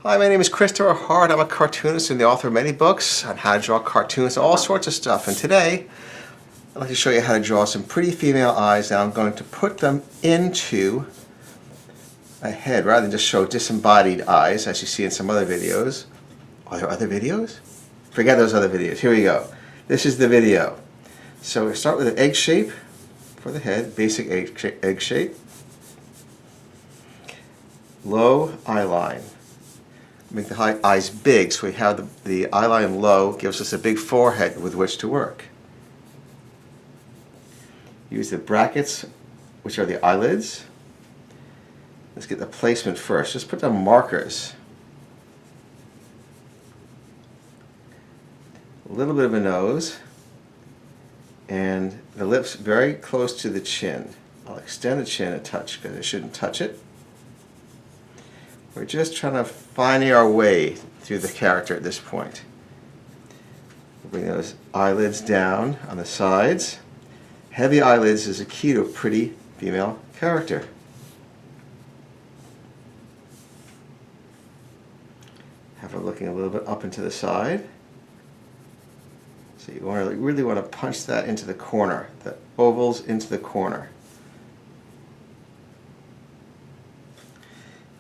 Hi, my name is Christopher Hart. I'm a cartoonist and the author of many books on how to draw cartoons, all sorts of stuff. And today, I'd like to show you how to draw some pretty female eyes. Now I'm going to put them into a head rather than just show disembodied eyes as you see in some other videos. Are there other videos? Forget those other videos. Here we go. This is the video. So we start with an egg shape for the head, basic egg shape. Low eye line. Make the eyes big so we have the eye line low, gives us a big forehead with which to work. Use the brackets, which are the eyelids. Let's get the placement first. Just put down markers. A little bit of a nose, and the lips very close to the chin. I'll extend the chin a touch because I shouldn't touch it. We're just trying to find our way through the character at this point. We'll bring those eyelids down on the sides. Heavy eyelids is a key to a pretty female character. Have her looking a little bit up into the side. So you really want to punch that into the corner, the ovals into the corner.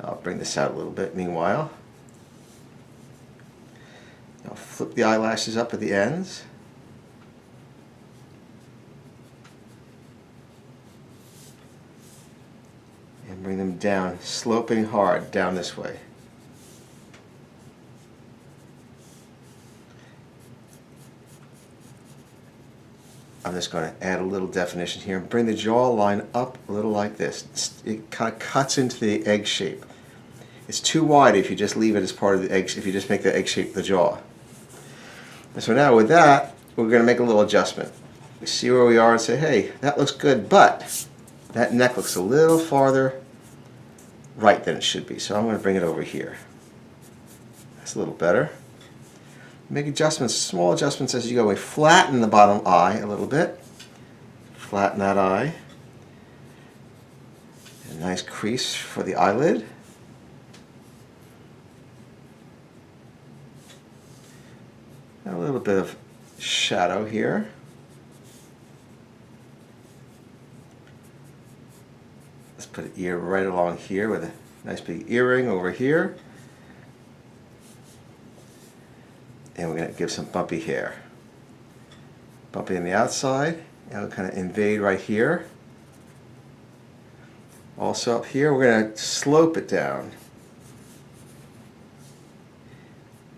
I'll bring this out a little bit meanwhile. I'll flip the eyelashes up at the ends. And bring them down, sloping hard down this way. I'm just going to add a little definition here and bring the jawline up a little like this. It kind of cuts into the egg shape. It's too wide if you just leave it as part of the egg, if you just make the egg shape the jaw. And so now with that, we're going to make a little adjustment. We see where we are and say, hey, that looks good, but that neck looks a little farther right than it should be. So I'm going to bring it over here. That's a little better. Make adjustments, small adjustments as you go. We flatten the bottom eye a little bit. Flatten that eye. A nice crease for the eyelid. A little bit of shadow here. Let's put an ear right along here with a nice big earring over here. And we're going to give some bumpy hair. Bumpy on the outside, and we'll kind of invade right here. Also up here, we're going to slope it down.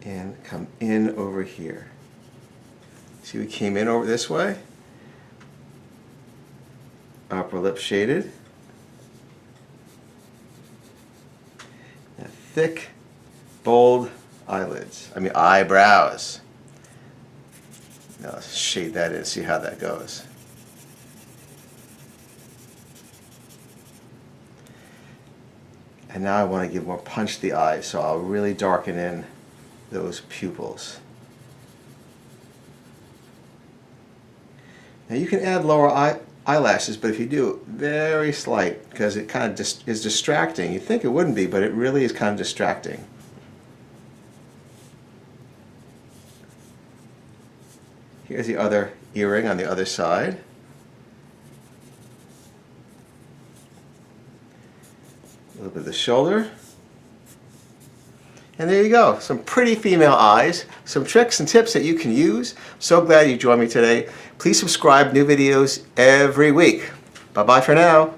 And come in over here. See, we came in over this way. Upper lip shaded. And thick, bold eyelids. Eyebrows. Now let's shade that in, see how that goes. And now I want to give more punch to the eyes, so I'll really darken in those pupils. Now you can add lower eyelashes, but if you do, very slight, because it kind of is distracting. You'd think it wouldn't be, but it really is kind of distracting. Here's the other earring on the other side. A little bit of the shoulder. And there you go, some pretty female eyes, some tricks and tips that you can use. So glad you joined me today. Please subscribe, new videos every week. Bye-bye for now.